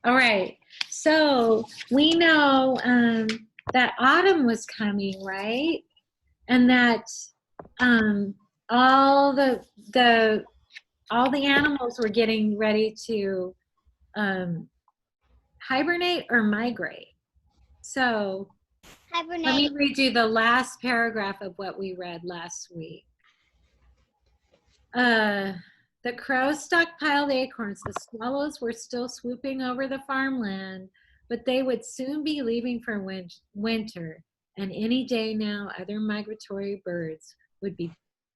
All right. So we know that autumn was coming, right? And that um, all the all the animals were getting ready to um, hibernate or migrate. So let me Hibernate. read you the last paragraph of what we read last week. The crows stockpiled acorns. The swallows were still swooping over the farmland, but they would soon be leaving for winter. And any day now, other migratory birds would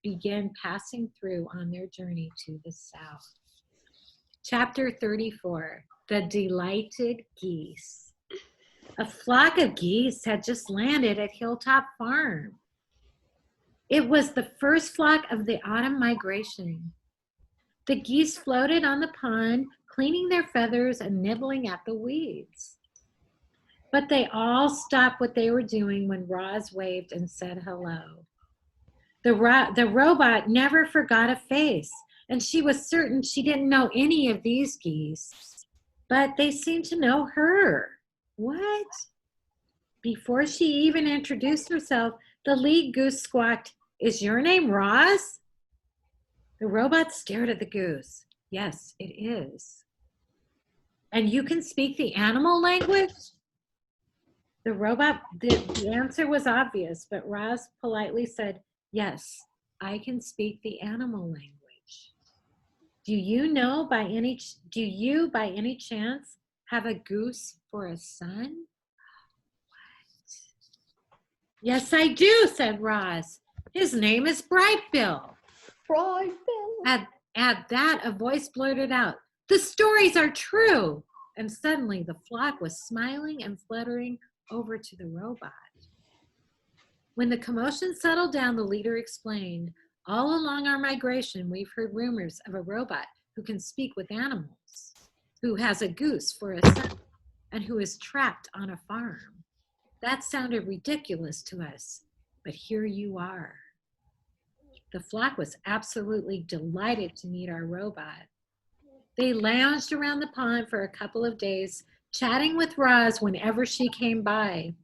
begin passing through on their journey to the south. Chapter 34, The Delighted Geese. A flock of geese had just landed at Hilltop Farm. It was the first flock of the autumn migration. The geese floated on the pond, cleaning their feathers and nibbling at the weeds. But they all stopped what they were doing when Roz waved and said hello. The robot never forgot a face, and she was certain she didn't know any of these geese. But they seemed to know her. What? Before she even introduced herself, the lead goose squawked, "Is your name Roz?" The robot stared at the goose. "Yes, it is." "And you can speak the animal language?" The answer was obvious, but Roz politely said, "Yes, I can speak the animal language." Do you by any chance have a goose for a son?" What? "Yes, I do," said Roz. "His name is Brightbill." Brightbill. At that, a voice blurted out, "The stories are true!" And suddenly the flock was smiling and fluttering over to the robot. When the commotion settled down, the leader explained, "All along our migration, we've heard rumors of a robot who can speak with animals, who has a goose for a son, and who is trapped on a farm. That sounded ridiculous to us, but here you are." The flock was absolutely delighted to meet our robot. They lounged around the pond for a couple of days, chatting with Roz whenever she came by.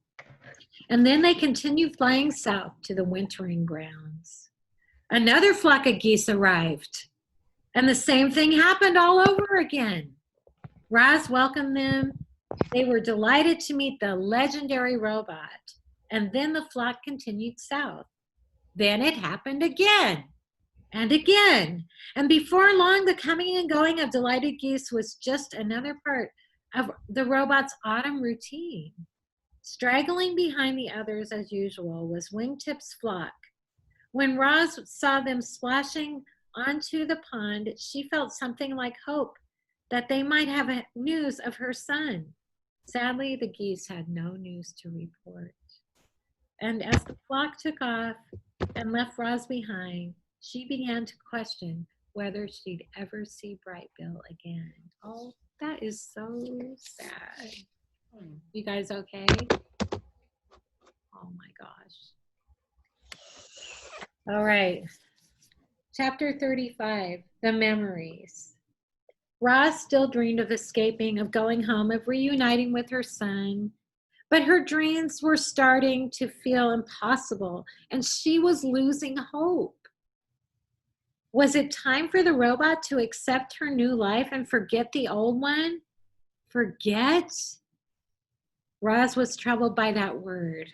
And then they continued flying south to the wintering grounds. Another flock of geese arrived, and the same thing happened all over again. Roz welcomed them. They were delighted to meet the legendary robot, and then the flock continued south. Then it happened again and again. And before long, the coming and going of delighted geese was just another part of the robot's autumn routine. Straggling behind the others as usual was Wingtip's flock. When Roz saw them splashing onto the pond, she felt something like hope that they might have news of her son. Sadly, the geese had no news to report. And as the flock took off and left Roz behind, she began to question whether she'd ever see Brightbill again. Oh, that is so sad. You guys okay? Oh my gosh. All right. Chapter 35, The Memories. Roz still dreamed of escaping, of going home, of reuniting with her son. But her dreams were starting to feel impossible, and she was losing hope. Was it time for the robot to accept her new life and forget the old one? Forget? Roz was troubled by that word.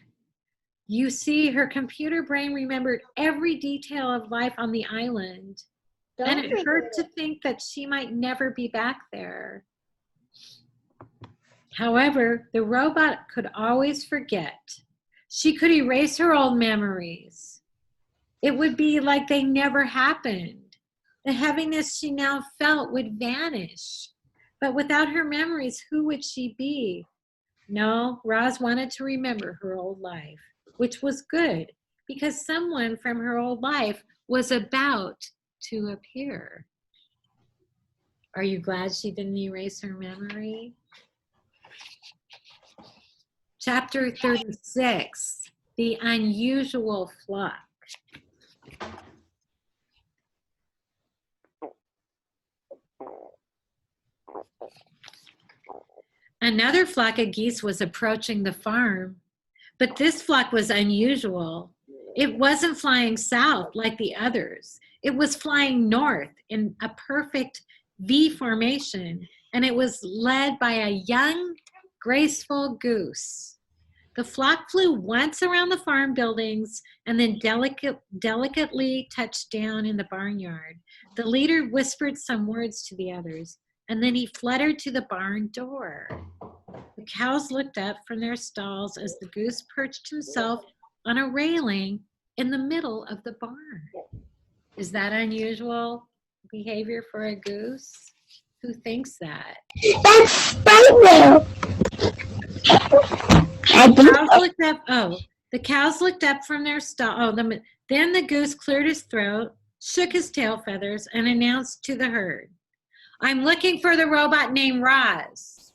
You see, her computer brain remembered every detail of life on the island, and it hurt to think that she might never be back there. However, the robot could always forget. She could erase her old memories. It would be like they never happened. The heaviness she now felt would vanish. But without her memories, who would she be? No, Roz wanted to remember her old life, which was good because someone from her old life was about to appear. Are you glad she didn't erase her memory? Chapter 36, The Unusual Flock. Another flock of geese was approaching the farm, but this flock was unusual. It wasn't flying south like the others. It was flying north in a perfect V formation, and it was led by a young, graceful goose. The flock flew once around the farm buildings and then delicately touched down in the barnyard. The leader whispered some words to the others, and then he fluttered to the barn door. The cows looked up from their stalls as the goose perched himself on a railing in the middle of the barn. Is that unusual behavior for a goose? Who thinks that? That's right The cows looked up from their stall. Then the goose cleared his throat, shook his tail feathers, and announced to the herd, "I'm looking for the robot named Roz.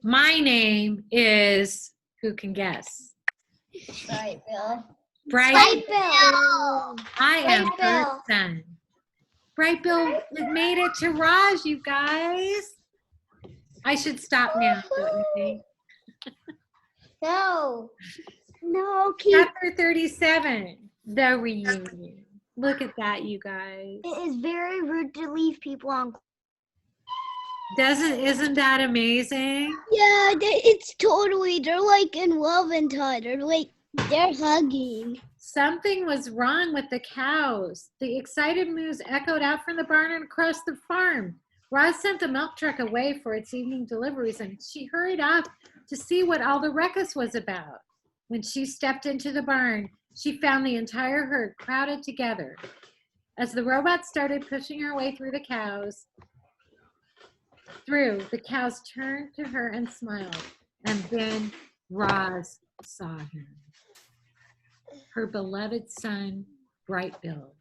My name is," who can guess? Bright Bill. Bright Bill. I am Bright her Bill. son. Bright Bill made it to Raj, you guys. I should stop now, don't you think? No. No, keep. Chapter 37, the reunion. Look at that, you guys. It is very rude to leave people on. Isn't that amazing? Yeah, it's totally. They're like in love and tie. They're hugging. Something was wrong with the cows. The excited moos echoed out from the barn and across the farm. Roz sent the milk truck away for its evening deliveries, and she hurried off to see what all the ruckus was about. When she stepped into the barn, she found the entire herd crowded together. As the robot started pushing her way through, the cows turned to her and smiled, and then Roz saw him. Her beloved son, Bright Bill.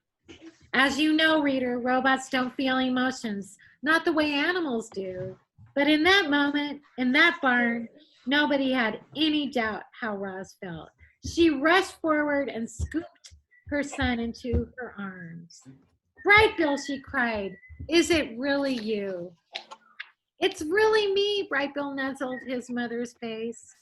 As you know, reader, robots don't feel emotions, not the way animals do. But in that moment, in that barn, nobody had any doubt how Roz felt. She rushed forward and scooped her son into her arms. "Bright Bill," she cried, "is it really you?" "It's really me," Bright Bill nuzzled his mother's face.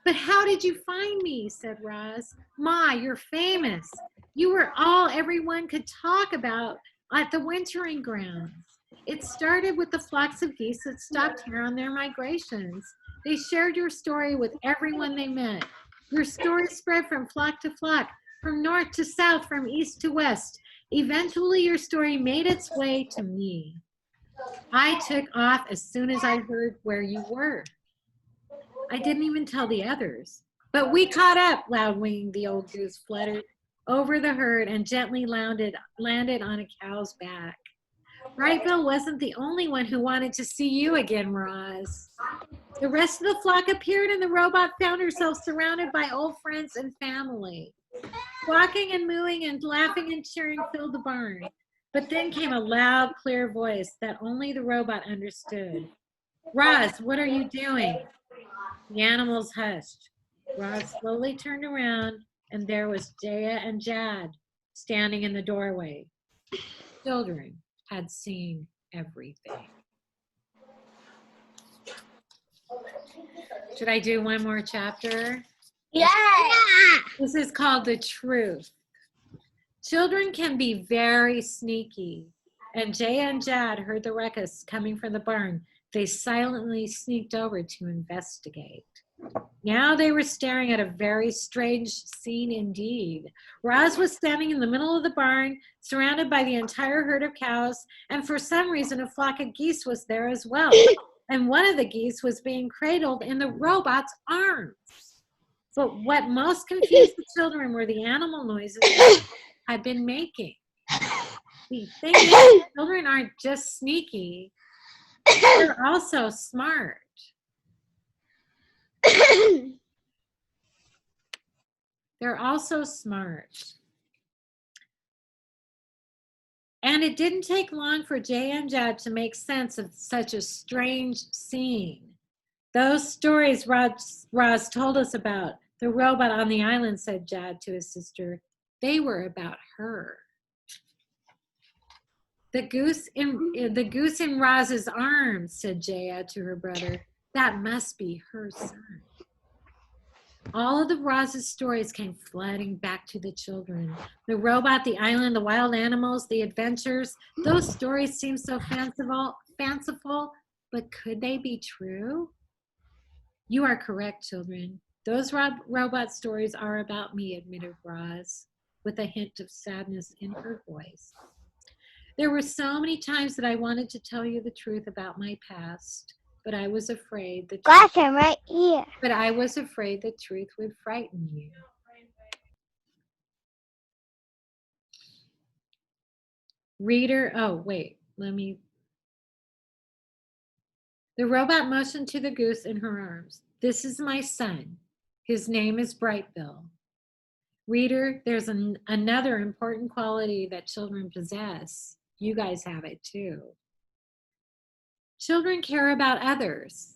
"But how did you find me?" said Roz. "Ma, you're famous. You were all everyone could talk about at the wintering grounds. It started with the flocks of geese that stopped here on their migrations. They shared your story with everyone they met. Your story spread from flock to flock, from north to south, from east to west. Eventually, your story made its way to me. I took off as soon as I heard where you were. I didn't even tell the others. But we caught up," Loud-winged the old goose fluttered over the herd and gently landed on a cow's back. "Bright Bill wasn't the only one who wanted to see you again, Roz." The rest of the flock appeared, and the robot found herself surrounded by old friends and family. Squawking and mooing and laughing and cheering filled the barn. But then came a loud, clear voice that only the robot understood. "Roz, what are you doing?" The animals hushed. Roz slowly turned around, and there was Jaya and Jad standing in the doorway. Children had seen everything. Should I do one more chapter? Yeah. This is called The Truth. Children can be very sneaky, and Jaya and Jad heard the ruckus coming from the barn. They silently sneaked over to investigate. Now they were staring at a very strange scene indeed. Roz was standing in the middle of the barn, surrounded by the entire herd of cows, and for some reason a flock of geese was there as well. And one of the geese was being cradled in the robot's arms. But what most confused the children were the animal noises they had been making. The thing is, children aren't just sneaky, they're also smart. They're also smart. And it didn't take long for Jay and Jad to make sense of such a strange scene. Those stories Roz told us about, the robot on the island, said Jad to his sister, they were about her. The goose in Roz's arms, said Jaya to her brother. That must be her son. All of the Roz's stories came flooding back to the children. The robot, the island, the wild animals, the adventures. Those stories seemed so fanciful, but could they be true? You are correct, children. Those robot stories are about me, admitted Roz, with a hint of sadness in her voice. There were so many times that I wanted to tell you the truth about my past, but I was afraid the Classroom right here. truth would frighten you. Reader, oh wait, the robot motioned to the goose in her arms. This is my son. His name is Brightbill. Reader, there's another important quality that children possess. You guys have it too. Children care about others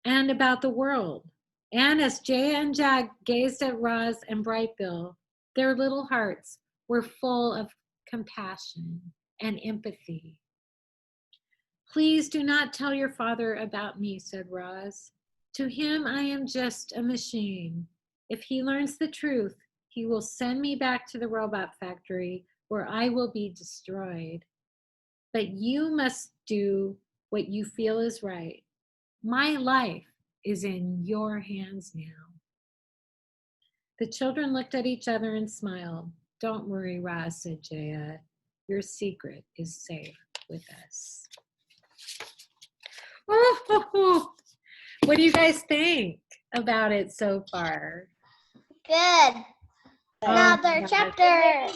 and about the world. And as Jaya and Jag gazed at Roz and Brightbill, their little hearts were full of compassion and empathy. Please do not tell your father about me, said Roz. To him, I am just a machine. If he learns the truth, he will send me back to the robot factory where I will be destroyed. But you must do what you feel is right. My life is in your hands now. The children looked at each other and smiled. Don't worry, Roz, said Jaya. Your secret is safe with us. Oh, what do you guys think about it so far? Good. Another chapter.